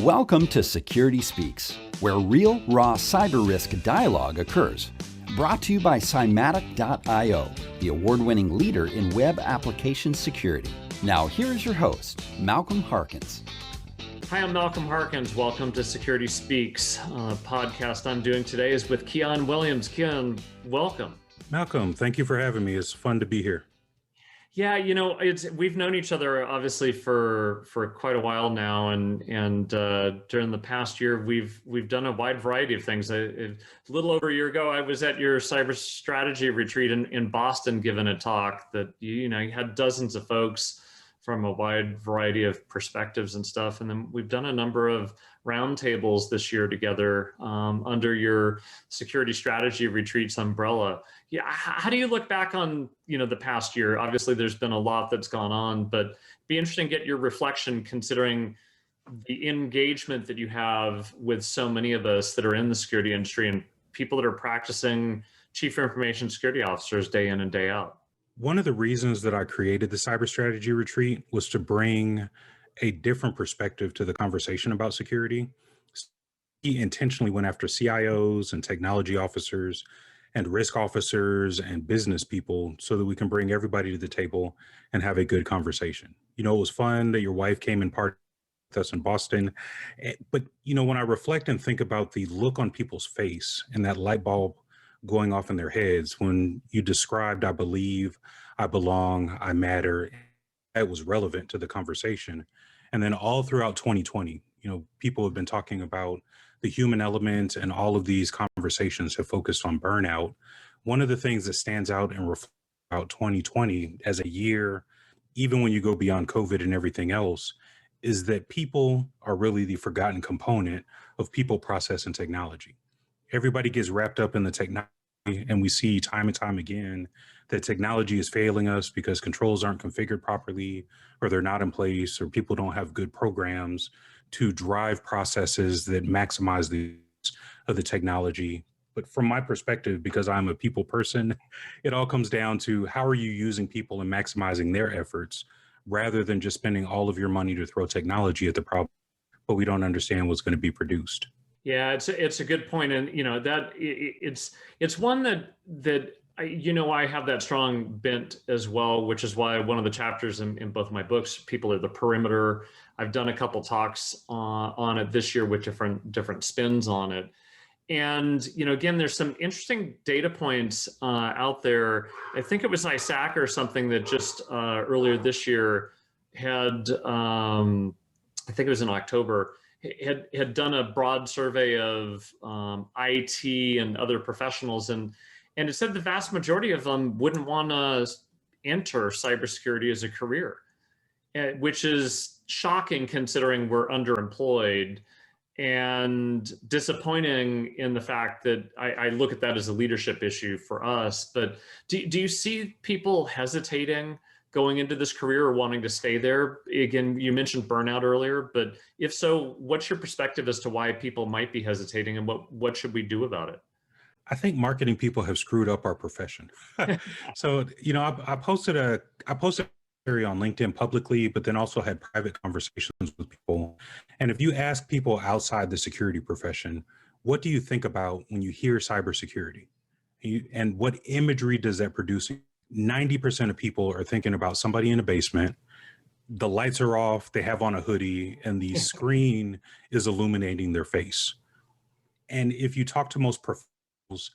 Welcome to Security Speaks, where real, raw cyber risk dialogue occurs. Brought to you by Cymatic.io, the award-winning leader in web application security. Now, here's your host, Malcolm Harkins. Hi, I'm Malcolm Harkins. Welcome to Security Speaks. Podcast I'm doing today is with Keyaan Williams. Keyaan, welcome. Malcolm, thank you for having me. It's fun to be here. Yeah, we've known each other obviously for quite a while now, and during the past year we've done a wide variety of things. A little over a year ago, I was at your cyber strategy retreat in Boston, giving a talk that you had dozens of folks from a wide variety of perspectives and stuff. And then we've done a number of roundtables this year together under your security strategy retreats umbrella. Yeah, how do you look back on the past year? Obviously, there's been a lot that's gone on, but it'd be interesting to get your reflection considering the engagement that you have with so many of us that are in the security industry and people that are practicing chief information security officers day in and day out. One of the reasons that I created the cyber strategy retreat was to bring a different perspective to the conversation about security. He intentionally went after CIOs and technology officers and risk officers and business people so that we can bring everybody to the table and have a good conversation. It was fun that your wife came and partied with us in Boston. But, when I reflect and think about the look on people's face and that light bulb going off in their heads when you described, I believe, I belong, I matter, that was relevant to the conversation. And then all throughout 2020, people have been talking about the human element, and all of these conversations have focused on burnout. One of the things that stands out and reflects about 2020 as a year, even when you go beyond COVID and everything else, is that people are really the forgotten component of people, process, and technology. Everybody gets wrapped up in the technology, and we see time and time again that technology is failing us because controls aren't configured properly, or they're not in place, or people don't have good programs to drive processes that maximize the use of the technology. But from my perspective, because I'm a people person, it all comes down to how are you using people and maximizing their efforts rather than just spending all of your money to throw technology at the problem, but we don't understand what's going to be produced. Yeah, it's a good point, and that it's one that I have that strong bent as well, which is why one of the chapters in both of my books, People Are the Perimeter. I've done a couple talks on it this year with different spins on it, and again, there's some interesting data points out there. I think it was ISAC or something that just earlier this year had, I think it was in October, had done a broad survey of IT and other professionals, and it said the vast majority of them wouldn't want to enter cybersecurity as a career, which is shocking considering we're underemployed and disappointing in the fact that I look at that as a leadership issue for us. But do you see people hesitating going into this career or wanting to stay there? Again, you mentioned burnout earlier, but if so, what's your perspective as to why people might be hesitating, and what should we do about it? I think marketing people have screwed up our profession. So, I posted a theory on LinkedIn publicly, but then also had private conversations with people. And if you ask people outside the security profession, what do you think about when you hear cybersecurity? And what imagery does that produce? 90% of people are thinking about somebody in a basement, the lights are off, they have on a hoodie, and the screen is illuminating their face. And if you talk to most professionals,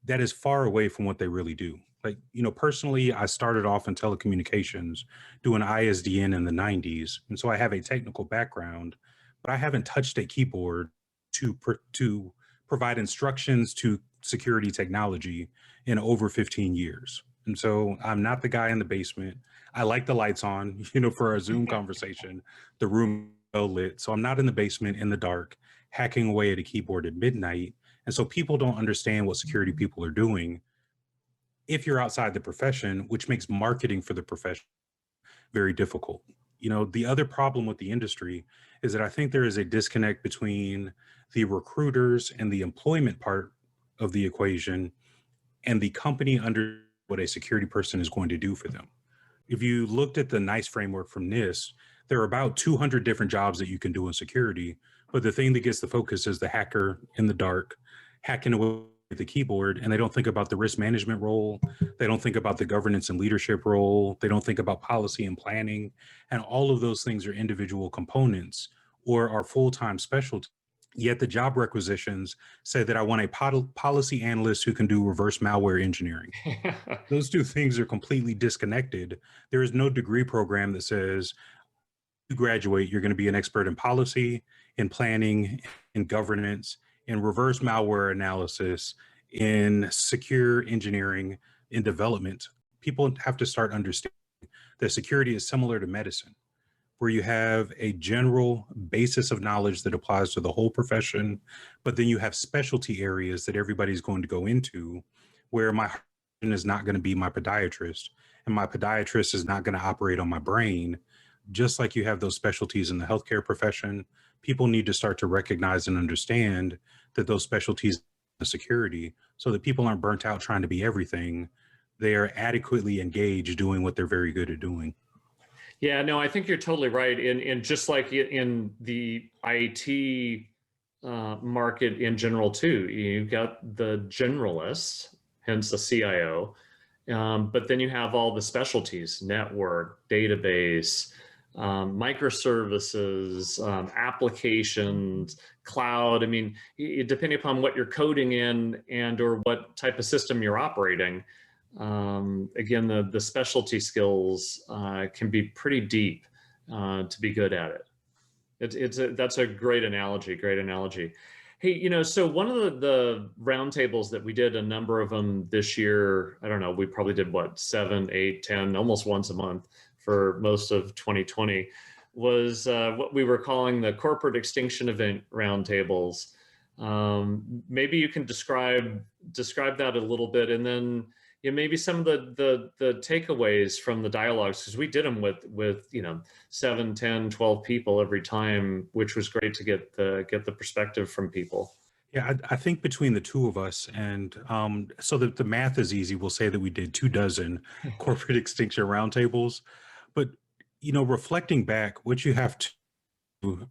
that is far away from what they really do. Like, personally, I started off in telecommunications doing ISDN in the 90s. And so I have a technical background, but I haven't touched a keyboard to provide instructions to security technology in over 15 years. And so I'm not the guy in the basement. I like the lights on, for our Zoom conversation, the room well lit. So I'm not in the basement in the dark, hacking away at a keyboard at midnight. And so people don't understand what security people are doing if you're outside the profession, which makes marketing for the profession very difficult. The other problem with the industry is that I think there is a disconnect between the recruiters and the employment part of the equation and the company under what a security person is going to do for them. If you looked at the NICE framework from NIST, there are about 200 different jobs that you can do in security. But the thing that gets the focus is the hacker in the dark, hacking away at the keyboard, and they don't think about the risk management role. They don't think about the governance and leadership role. They don't think about policy and planning. And all of those things are individual components or are full-time specialty. Yet the job requisitions say that I want a policy analyst who can do reverse malware engineering. Those two things are completely disconnected. There is no degree program that says you graduate, you're going to be an expert in policy, in planning, in governance, in reverse malware analysis, in secure engineering, in development. People have to start understanding that security is similar to medicine, where you have a general basis of knowledge that applies to the whole profession, but then you have specialty areas that everybody's going to go into, where my is not going to be my podiatrist, and my podiatrist is not going to operate on my brain. Just like you have those specialties in the healthcare profession, people need to start to recognize and understand that those specialties in security, so that people aren't burnt out trying to be everything. They are adequately engaged doing what they're very good at doing. Yeah, no, I think you're totally right. And just like in the IT market in general too, you've got the generalists, hence the CIO, but then you have all the specialties: network, database, microservices, applications, cloud. I mean, depending upon what you're coding in and or what type of system you're operating, again, the specialty skills can be pretty deep to be good at it. That's a great analogy, great analogy. Hey, so one of the roundtables that we did, a number of them this year, I don't know, we probably did what, 7, 8, 10, almost once a month for most of 2020, was what we were calling the corporate extinction event roundtables. Maybe you can describe that a little bit, and then maybe some of the takeaways from the dialogues, because we did them with 7, 10, 12 people every time, which was great to get the perspective from people. Yeah, I think between the two of us, and so that the math is easy, we'll say that we did 24 corporate extinction roundtables. But reflecting back, what you have to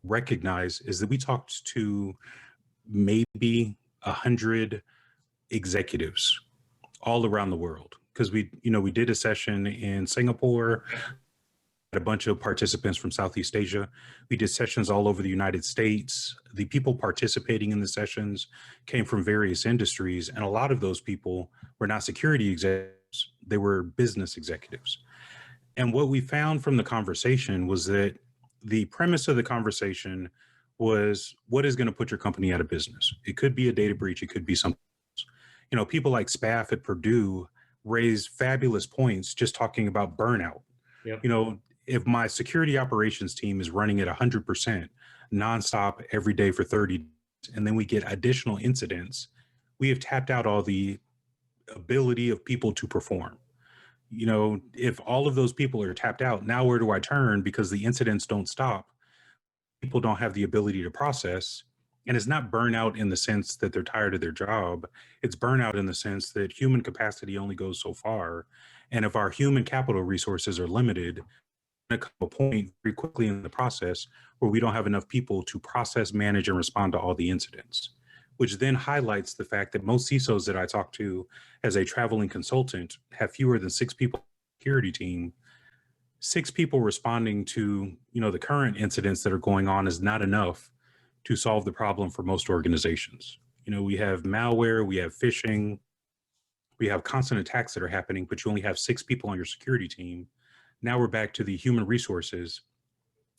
recognize is that we talked to maybe 100 executives all around the world, because we did a session in Singapore, a bunch of participants from Southeast Asia. We did sessions all over the United States. The people participating in the sessions came from various industries, and a lot of those people were not security executives, they were business executives. And what we found from the conversation was that the premise of the conversation was, what is going to put your company out of business? It could be a data breach, it could be something. People like Spaff at Purdue raised fabulous points just talking about burnout. Yep. If my security operations team is running at 100% nonstop every day for 30 days, and then we get additional incidents, we have tapped out all the ability of people to perform. If all of those people are tapped out, now where do I turn? Because the incidents don't stop. People don't have the ability to process. And it's not burnout in the sense that they're tired of their job. It's burnout in the sense that human capacity only goes so far. And if our human capital resources are limited, there comes a point very quickly in the process where we don't have enough people to process, manage, and respond to all the incidents, which then highlights the fact that most CISOs that I talk to as a traveling consultant have fewer than 6 people on the security team. 6 people responding to, the current incidents that are going on is not enough to solve the problem for most organizations. We have malware, we have phishing, we have constant attacks that are happening, but you only have 6 people on your security team. Now we're back to the human resources,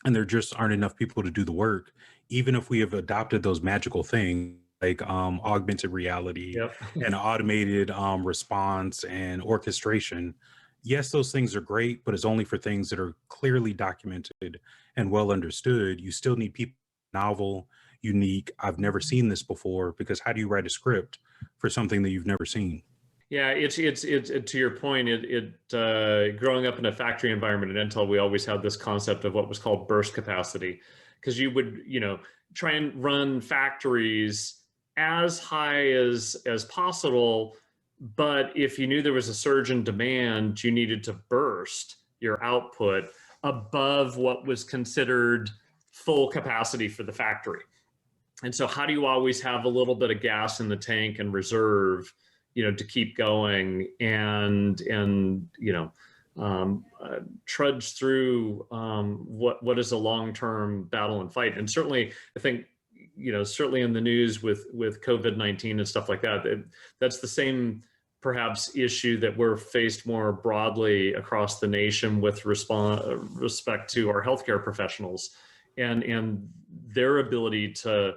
and there just aren't enough people to do the work, even if we have adopted those magical things like augmented reality. Yep. And automated response and orchestration. Yes, those things are great, but it's only for things that are clearly documented and well understood. You still need people novel, unique, I've never seen this before, because how do you write a script for something that you've never seen? Yeah, it's to your point, growing up in a factory environment at Intel, we always had this concept of what was called burst capacity, because you would, try and run factories as high as possible, but if you knew there was a surge in demand, you needed to burst your output above what was considered full capacity for the factory. And so how do you always have a little bit of gas in the tank and reserve, to keep going and trudge through what is a long-term battle and fight. And certainly, I think, certainly in the news with COVID-19 and stuff like that, that's the same perhaps issue that we're faced more broadly across the nation with respect to our healthcare professionals and their ability to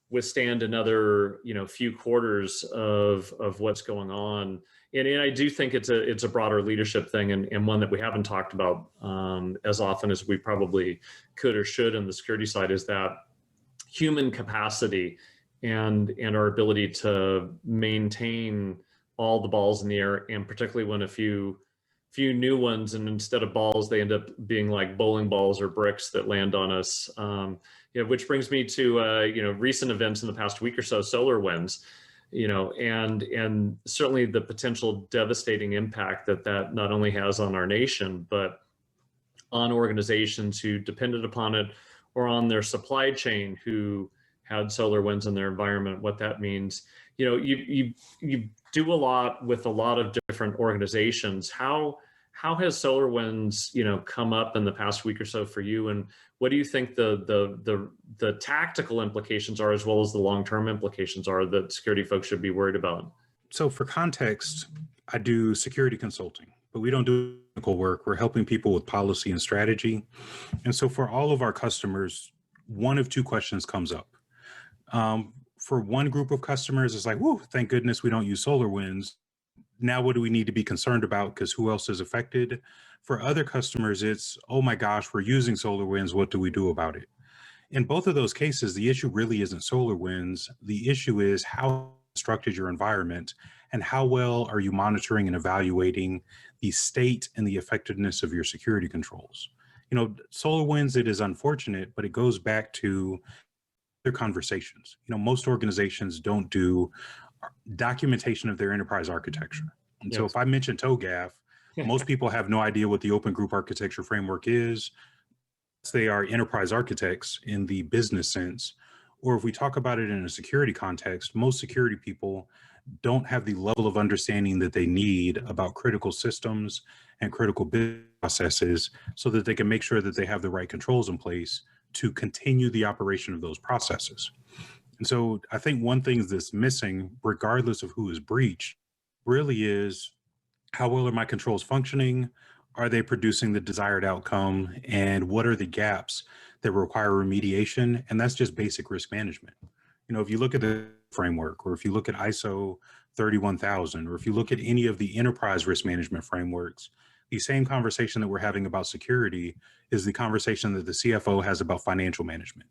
withstand another few quarters of what's going on. And I do think it's a broader leadership thing, and one that we haven't talked about as often as we probably could or should on the security side, is that human capacity and our ability to maintain all the balls in the air, and particularly when a few new ones, and instead of balls, they end up being like bowling balls or bricks that land on us. Which brings me to recent events in the past week or so, Solarwinds, and certainly the potential devastating impact that not only has on our nation, but on organizations who depended upon it, or on their supply chain who had Solarwinds in their environment. What that means, you do a lot with a lot of different organizations. How has Solarwinds, come up in the past week or so for you, and what do you think the tactical implications are, as well as the long-term implications are, that security folks should be worried about? So for context, I do security consulting, but we don't do technical work. We're helping people with policy and strategy. And so for all of our customers, one of two questions comes up. For one group of customers, it's like, whoa, thank goodness we don't use SolarWinds. Now what do we need to be concerned about, because who else is affected? For other customers, it's, oh my gosh, we're using SolarWinds, what do we do about it? In both of those cases, the issue really isn't SolarWinds. The issue is how constructed your environment, and how well are you monitoring and evaluating the state and the effectiveness of your security controls. SolarWinds, it is unfortunate, but it goes back to their conversations. Most organizations don't do documentation of their enterprise architecture. And so if I mention TOGAF, most people have no idea what the Open Group Architecture Framework is. They are enterprise architects in the business sense. Or if we talk about it in a security context, most security people don't have the level of understanding that they need about critical systems and critical business processes, so that they can make sure that they have the right controls in place to continue the operation of those processes. And so I think one thing that's missing, regardless of who is breached, really is, how well are my controls functioning? Are they producing the desired outcome? And what are the gaps that require remediation? And that's just basic risk management. If you look at the framework, or if you look at ISO 31000, or if you look at any of the enterprise risk management frameworks, the same conversation that we're having about security is the conversation that the CFO has about financial management,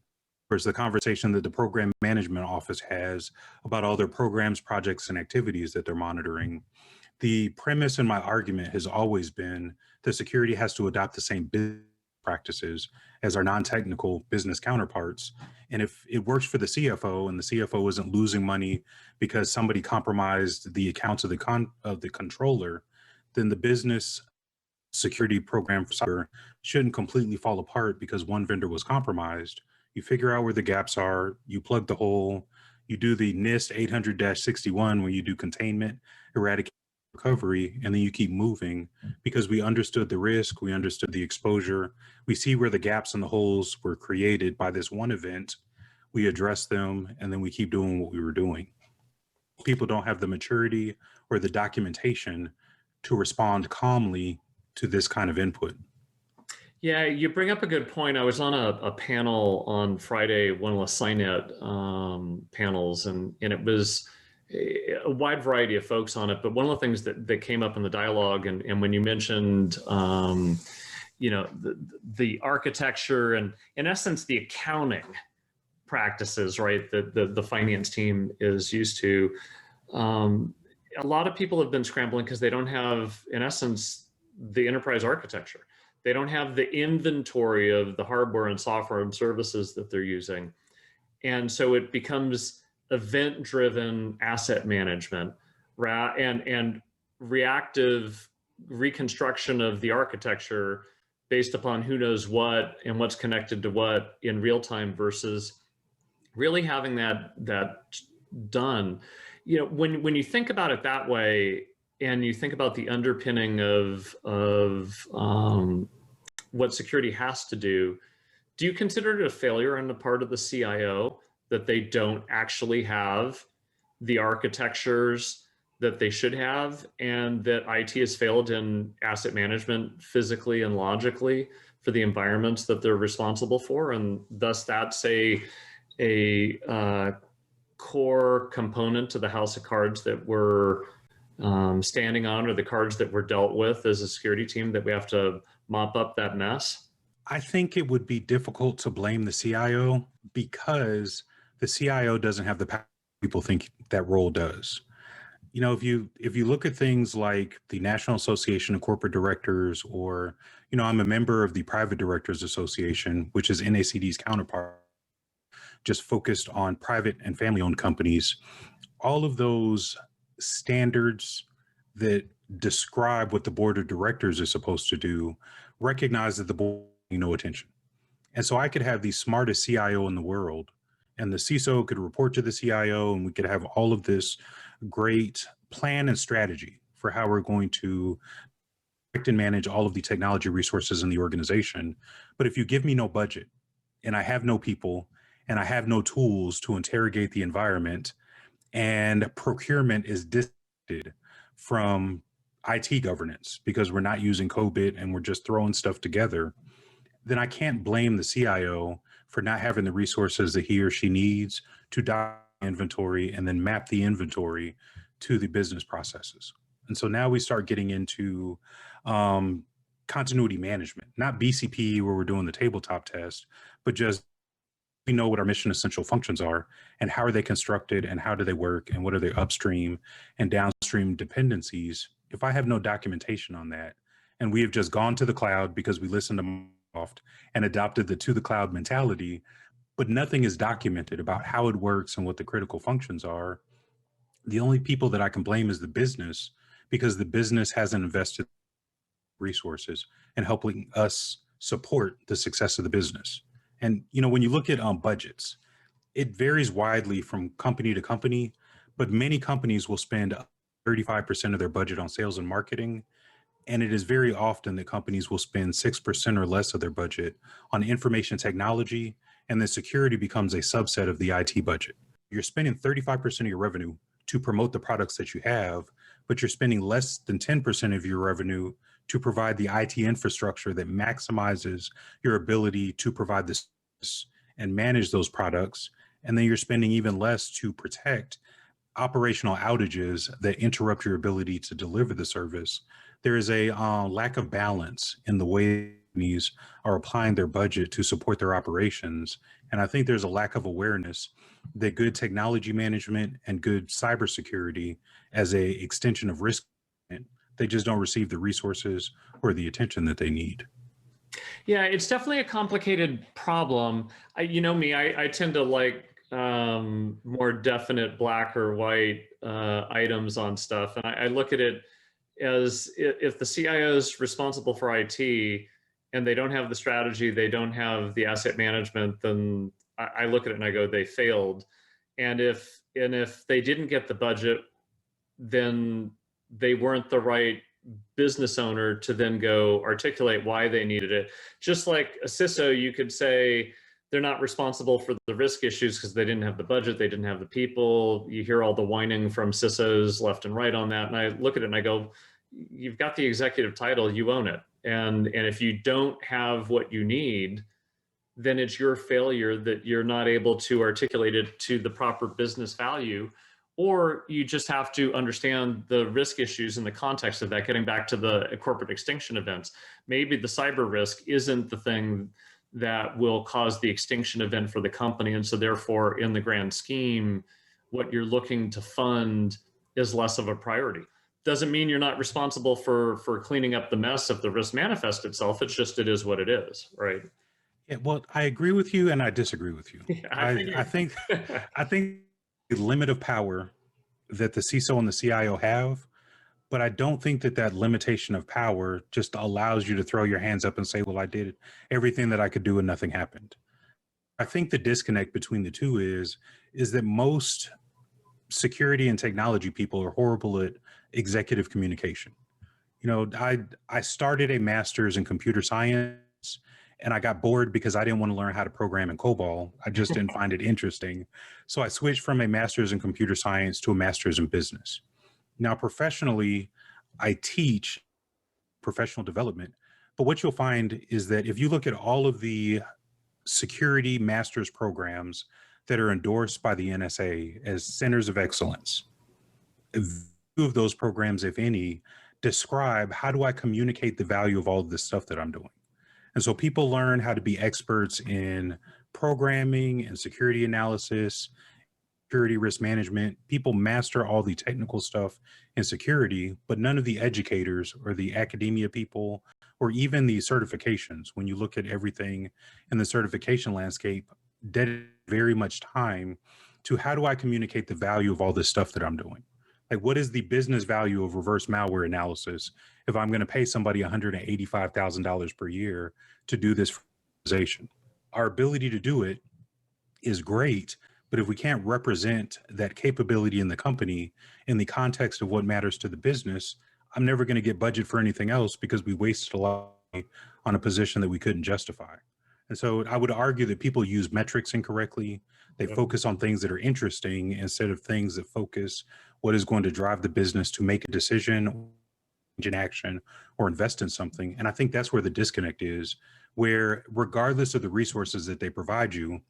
or it's the conversation that the program management office has about all their programs, projects, and activities that they're monitoring. The premise in my argument has always been that security has to adopt the same business practices as our non-technical business counterparts. And if it works for the CFO, and the CFO isn't losing money because somebody compromised the accounts of the controller, then the business security program for cyber shouldn't completely fall apart because one vendor was compromised. You figure out where the gaps are, you plug the hole, you do the NIST 800-61 where you do containment, eradication, recovery, and then you keep moving, because we understood the risk, we understood the exposure, we see where the gaps and the holes were created by this one event, we address them, and then we keep doing what we were doing. People don't have the maturity or the documentation to respond calmly to this kind of input. Yeah, you bring up a good point. I was on a panel on Friday, one of the SINET panels, and it was a wide variety of folks on it. But one of the things that came up in the dialogue, and when you mentioned, the architecture and, in essence, the accounting practices, right, that the finance team is used to, a lot of people have been scrambling because they don't have, in essence, the enterprise architecture. They don't have the inventory of the hardware and software and services that they're using. And so it becomes event-driven asset management and reactive reconstruction of the architecture based upon who knows what and what's connected to what in real time versus really having that done. You know, when you think about it that way, and you think about the underpinning of what security has to do you consider it a failure on the part of the CIO that they don't actually have the architectures that they should have, and that IT has failed in asset management physically and logically for the environments that they're responsible for, and thus that's a core component to the house of cards that we're standing on, or the cards that we're dealt with as a security team, that we have to mop up that mess? I think it would be difficult to blame the CIO because the CIO doesn't have the power people think that role does. You know, if you look at things like the National Association of Corporate Directors, or, you know, I'm a member of the Private Directors Association, which is NACD's counterpart, just focused on private and family-owned companies. All of those standards that describe what the board of directors is supposed to do recognize that the board needs no attention. And so I could have the smartest CIO in the world, and the CISO could report to the CIO, and we could have all of this great plan and strategy for how we're going to direct and manage all of the technology resources in the organization. But if you give me no budget, and I have no people, and I have no tools to interrogate the environment, and procurement is disconnected from IT governance because we're not using COBIT and we're just throwing stuff together, then I can't blame the CIO for not having the resources that he or she needs to document inventory and then map the inventory to the business processes. And so now we start getting into continuity management, not BCP where we're doing the tabletop test, but just we know what our mission essential functions are and how are they constructed and how do they work and what are their upstream and downstream dependencies. If I have no documentation on that, and we have just gone to the cloud because we listened to Microsoft and adopted the to the cloud mentality, but nothing is documented about how it works and what the critical functions are, the only people that I can blame is the business, because the business hasn't invested resources in helping us support the success of the business. And, you know, when you look at budgets, it varies widely from company to company, but many companies will spend 35% of their budget on sales and marketing. And it is very often that companies will spend 6% or less of their budget on information technology, and then security becomes a subset of the IT budget. You're spending 35% of your revenue to promote the products that you have, but you're spending less than 10% of your revenue to provide the IT infrastructure that maximizes your ability to provide this and manage those products. And then you're spending even less to protect operational outages that interrupt your ability to deliver the service. There is a lack of balance in the way companies are applying their budget to support their operations. And I think there's a lack of awareness that good technology management and good cybersecurity as a extension of risk, they just don't receive the resources or the attention that they need. Yeah, it's definitely a complicated problem. You know me, I tend to like more definite black or white items on stuff. And I look at it as if the CIO is responsible for IT and they don't have the strategy, they don't have the asset management, then I look at it and I go, they failed. And if they didn't get the budget, then they weren't the right business owner to then go articulate why they needed it. Just like a CISO, you could say they're not responsible for the risk issues because they didn't have the budget, they didn't have the people. You hear all the whining from CISOs left and right on that. And I look at it and I go, you've got the executive title, you own it. And if you don't have what you need, then it's your failure that you're not able to articulate it to the proper business value. Or you just have to understand the risk issues in the context of that, getting back to the corporate extinction events. Maybe the cyber risk isn't the thing that will cause the extinction event for the company. And so therefore, in the grand scheme, what you're looking to fund is less of a priority. Doesn't mean you're not responsible for cleaning up the mess if the risk manifests itself. It's just, it is what it is, right? Yeah, well, I agree with you and I disagree with you. Yeah, I think the limit of power that the CISO and the CIO have But I don't think that that limitation of power just allows you to throw your hands up and say, well, I did everything that I could do and nothing happened. I think the disconnect between the two is that most security and technology people are horrible at executive communication. You know, I started a master's in computer science and I got bored because I didn't want to learn how to program in COBOL. I just didn't find it interesting. So I switched from a master's in computer science to a master's in business. Now, professionally, I teach professional development, but what you'll find is that if you look at all of the security master's programs that are endorsed by the NSA as centers of excellence, few of those programs, if any, describe how do I communicate the value of all of this stuff that I'm doing. And so people learn how to be experts in programming and security analysis, security risk management. People master all the technical stuff in security, but none of the educators or the academia people or even the certifications, when you look at everything in the certification landscape, dedicate very much time to how do I communicate the value of all this stuff that I'm doing? Like, what is the business value of reverse malware analysis if I'm going to pay somebody $185,000 per year to do this for organization? Our ability to do it is great, but if we can't represent that capability in the company in the context of what matters to the business, I'm never going to get budget for anything else because we wasted a lot of money on a position that we couldn't justify. And so I would argue that people use metrics incorrectly. They focus on things that are interesting instead of things that focus what is going to drive the business to make a decision, in action, or invest in something. And I think that's where the disconnect is, where regardless of the resources that they provide you,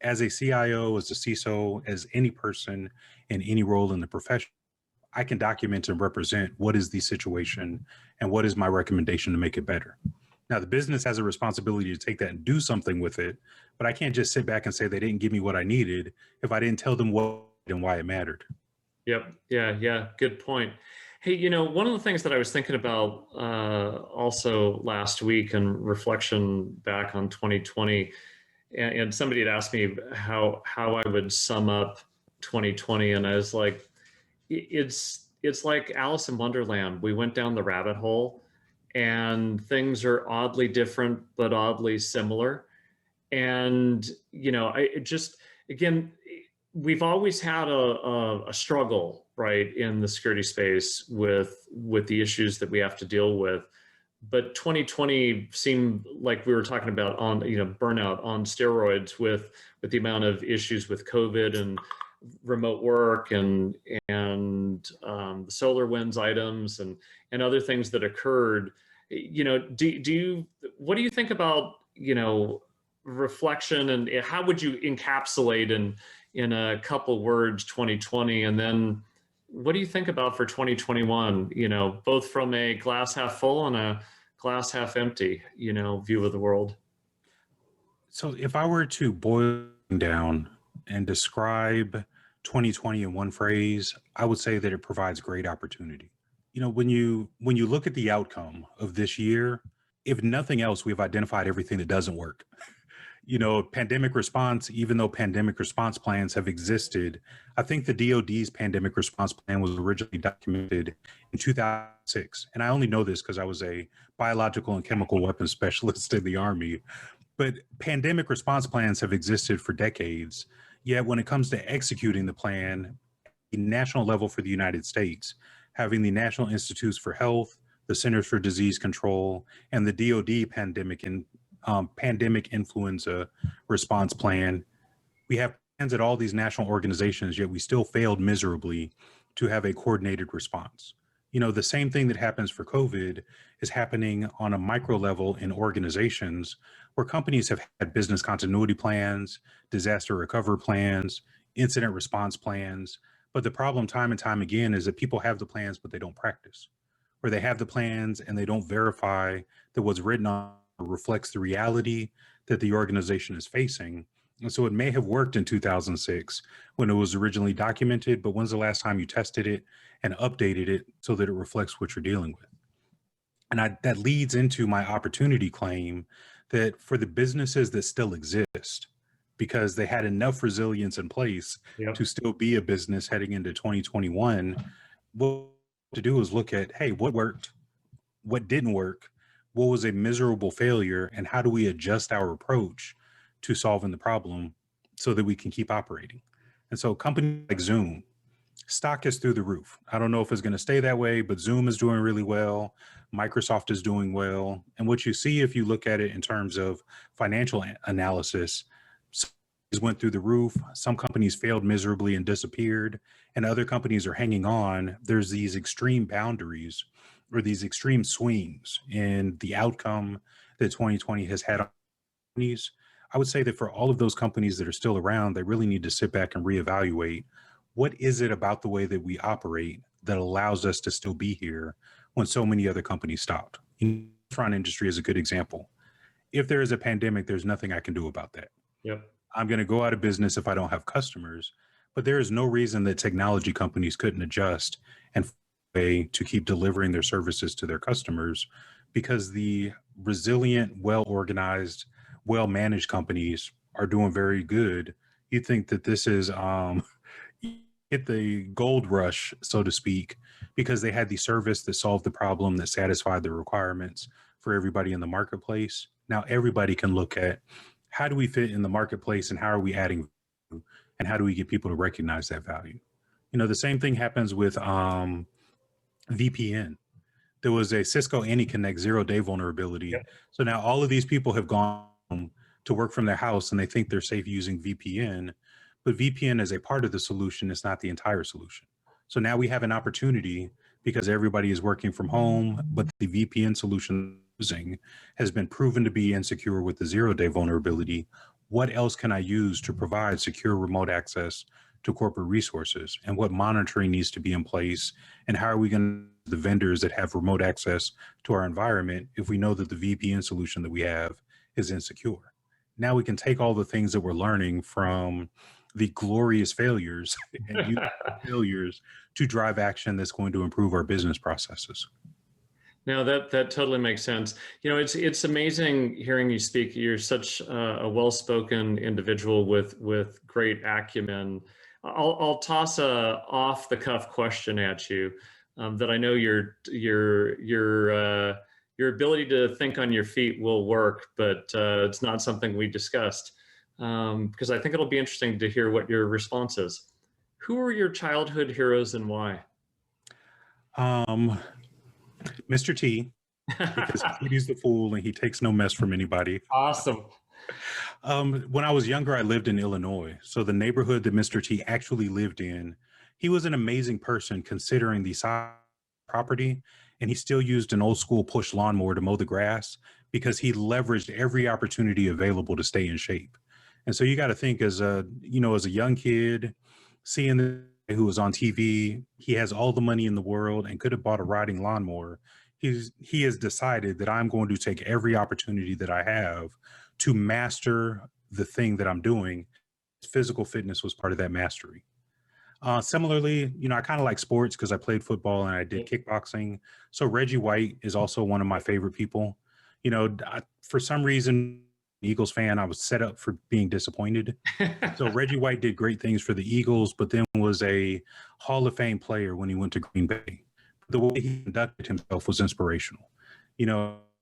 as a CIO, as a CISO, as any person in any role in the profession, I can document and represent what is the situation and what is my recommendation to make it better. Now, the business has a responsibility to take that and do something with it, but I can't just sit back and say they didn't give me what I needed if I didn't tell them what and why it mattered. Yep. Yeah. Good point. Hey, you know, one of the things that I was thinking about also last week and reflection back on 2020, and somebody had asked me how I would sum up 2020, and I was like, it's like Alice in Wonderland. We went down the rabbit hole, and things are oddly different but oddly similar. And you know, again, we've always had a struggle, right, in the security space with the issues that we have to deal with. But 2020 seemed like we were talking about on, you know, burnout on steroids with the amount of issues with COVID and remote work and the Solarwinds items and other things that occurred. You know, what do you think about, you know, reflection, and how would you encapsulate in a couple words 2020, and then what do you think about for 2021, you know, both from a glass half full and a glass half empty, you know, view of the world? So if I were to boil down and describe 2020 in one phrase, I would say that it provides great opportunity. You know, when you look at the outcome of this year, if nothing else, we've identified everything that doesn't work. You know, pandemic response, even though pandemic response plans have existed, I think the DoD's pandemic response plan was originally documented in 2006. And I only know this because I was a biological and chemical weapons specialist in the Army. But pandemic response plans have existed for decades. Yet when it comes to executing the plan, the national level for the United States, having the National Institutes for Health, the Centers for Disease Control, and the DoD pandemic influenza response plan. We have plans at all these national organizations, yet we still failed miserably to have a coordinated response. You know, the same thing that happens for COVID is happening on a micro level in organizations where companies have had business continuity plans, disaster recovery plans, incident response plans. But the problem time and time again is that people have the plans, but they don't practice, or they have the plans and they don't verify that what's written on reflects the reality that the organization is facing. And so it may have worked in 2006 when it was originally documented, but when's the last time you tested it and updated it so that it reflects what you're dealing with? And that leads into my opportunity claim that for the businesses that still exist, because they had enough resilience in place to still be a business heading into 2021, well, to do is look at, hey, what worked, what didn't work, what was a miserable failure, and how do we adjust our approach to solving the problem so that we can keep operating. And so companies like Zoom, stock is through the roof. I don't know if it's going to stay that way, but Zoom is doing really well. Microsoft is doing well. And what you see if you look at it in terms of financial analysis, some companies went through the roof, some companies failed miserably and disappeared, and other companies are hanging on. There's these extreme boundaries or these extreme swings in the outcome that 2020 has had on companies. I would say that for all of those companies that are still around, they really need to sit back and reevaluate what is it about the way that we operate that allows us to still be here when so many other companies stopped. The restaurant industry is a good example. If there is a pandemic, there's nothing I can do about that. Yep. I'm going to go out of business if I don't have customers, but there is no reason that technology companies couldn't adjust and find a way to keep delivering their services to their customers, because the resilient, well-organized, well-managed companies are doing very good. You think that this is hit the gold rush, so to speak, because they had the service that solved the problem, that satisfied the requirements for everybody in the marketplace. Now everybody can look at, how do we fit in the marketplace and how are we adding value, and how do we get people to recognize that value? You know, the same thing happens with VPN. There was a Cisco AnyConnect 0-day vulnerability. Yep. So now all of these people have gone to work from their house and they think they're safe using VPN, but VPN is a part of the solution. It's not the entire solution. So now we have an opportunity, because everybody is working from home, but the VPN solution using has been proven to be insecure with the 0-day vulnerability. What else can I use to provide secure remote access to corporate resources? And what monitoring needs to be in place? And how are we going to the vendors that have remote access to our environment if we know that the VPN solution that we have is insecure? Now we can take all the things that we're learning from the glorious failures and use failures to drive action that's going to improve our business processes. No, that totally makes sense. You know, it's amazing hearing you speak. You're such a well-spoken individual with great acumen. I'll toss a off-the-cuff question at you that I know your ability to think on your feet will work, but it's not something we discussed. Because I think it'll be interesting to hear what your response is. Who were your childhood heroes and why? Mr. T, because he's the fool and he takes no mess from anybody. Awesome. When I was younger, I lived in Illinois. So the neighborhood that Mr. T actually lived in, he was an amazing person considering the size of the property, and he still used an old school push lawnmower to mow the grass because he leveraged every opportunity available to stay in shape. And so you got to think, as a young kid, seeing the guy who was on TV, he has all the money in the world and could have bought a riding lawnmower. He has decided that I'm going to take every opportunity that I have to master the thing that I'm doing. Physical fitness was part of that mastery. Similarly, I kind of like sports because I played football and I did kickboxing. So Reggie White is also one of my favorite people. For some reason, Eagles fan, I was set up for being disappointed. So Reggie White did great things for the Eagles, but then was a Hall of Fame player when he went to Green Bay. The way he conducted himself was inspirational.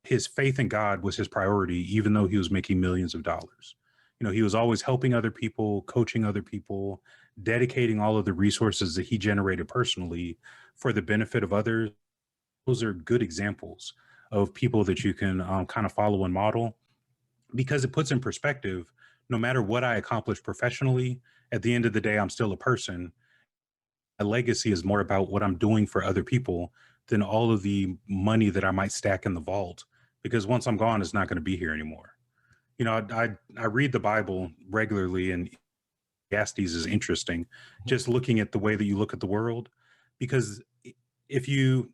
His faith in God was his priority, even though he was making millions of dollars. He was always helping other people, coaching other people, dedicating all of the resources that he generated personally for the benefit of others. Those are good examples of people that you can kind of follow and model, because it puts in perspective, no matter what I accomplish professionally, at the end of the day, I'm still a person. My legacy is more about what I'm doing for other people than all of the money that I might stack in the vault, because once I'm gone, it's not going to be here anymore. I read the Bible regularly, and Ecclesiastes is interesting, just looking at the way that you look at the world, because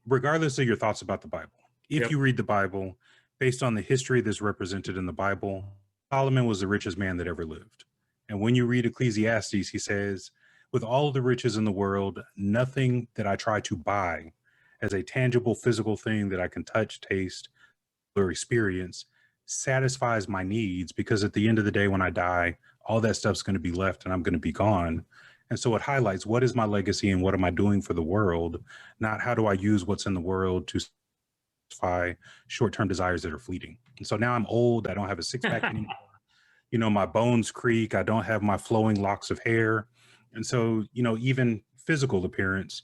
regardless of your thoughts about the Bible, if you read the Bible, based on the history that's represented in the Bible, Solomon was the richest man that ever lived. And when you read Ecclesiastes, he says, with all of the riches in the world, nothing that I try to buy as a tangible physical thing that I can touch, taste, or experience satisfies my needs, because at the end of the day, when I die, all that stuff's going to be left and I'm going to be gone. And so it highlights what is my legacy and what am I doing for the world, not how do I use what's in the world to satisfy short-term desires that are fleeting. And so now I'm old, I don't have a six-pack anymore. You know, my bones creak, I don't have my flowing locks of hair. And so, you know, even physical appearance,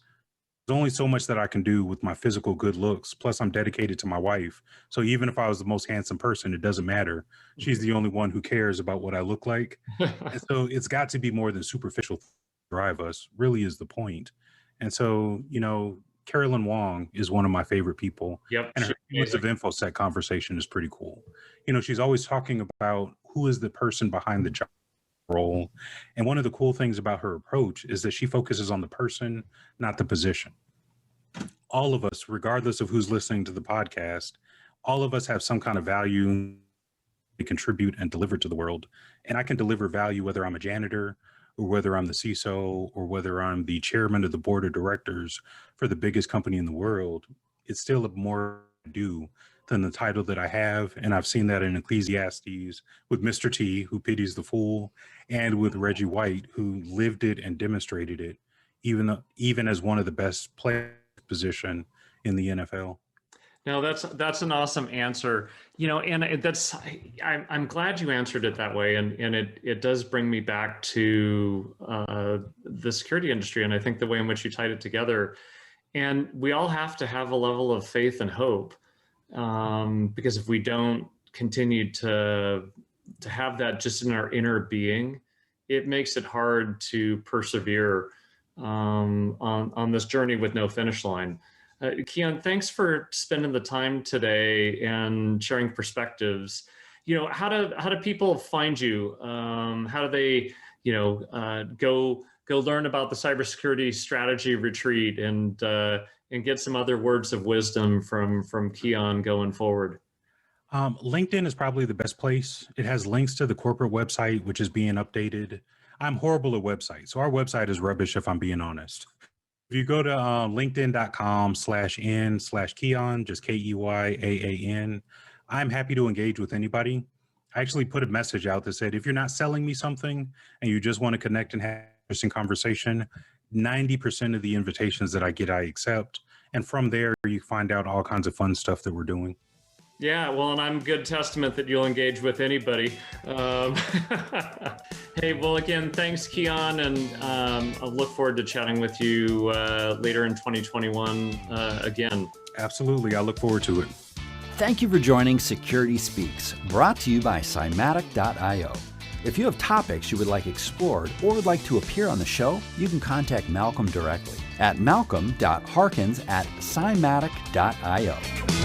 there's only so much that I can do with my physical good looks. Plus, I'm dedicated to my wife. So even if I was the most handsome person, it doesn't matter. She's the only one who cares about what I look like. And so it's got to be more than superficial to drive us, really is the point. And so, you know, Carolyn Wong is one of my favorite people. Yep. And her Humans of InfoSec conversation is pretty cool. You know, she's always talking about who is the person behind the job role. And one of the cool things about her approach is that she focuses on the person, not the position. All of us, regardless of who's listening to the podcast, all of us have some kind of value to contribute and deliver to the world. And I can deliver value whether I'm a janitor or whether I'm the CISO or whether I'm the chairman of the board of directors for the biggest company in the world. It's still more to do than the title that I have. And I've seen that in Ecclesiastes with Mr. T, who pities the fool, and with Reggie White, who lived it and demonstrated it, even as one of the best players position in the NFL. No, that's an awesome answer. You know, and that's I'm glad you answered it that way, and it does bring me back to the security industry, and I think the way in which you tied it together. And we all have to have a level of faith and hope, because if we don't continue to have that just in our inner being, it makes it hard to persevere on this journey with no finish line. Keyaan, thanks for spending the time today and sharing perspectives. You know, how do people find you? How do they, you know, go learn about the cybersecurity strategy retreat and get some other words of wisdom from Keyaan going forward? LinkedIn is probably the best place. It has links to the corporate website, which is being updated. I'm horrible at websites, so our website is rubbish if I'm being honest. If you go to linkedin.com/n/Keyaan, just KEYAAN, I'm happy to engage with anybody. I actually put a message out that said, if you're not selling me something and you just want to connect and have an interesting conversation, 90% of the invitations that I get, I accept. And from there, you find out all kinds of fun stuff that we're doing. Yeah, well, and I'm good testament that you'll engage with anybody. Hey, well, again, thanks, Keyaan, and I look forward to chatting with you later in 2021 again. Absolutely, I look forward to it. Thank you for joining Security Speaks, brought to you by Cymatic.io. If you have topics you would like explored or would like to appear on the show, you can contact Malcolm directly at malcolm.harkins@cymatic.io.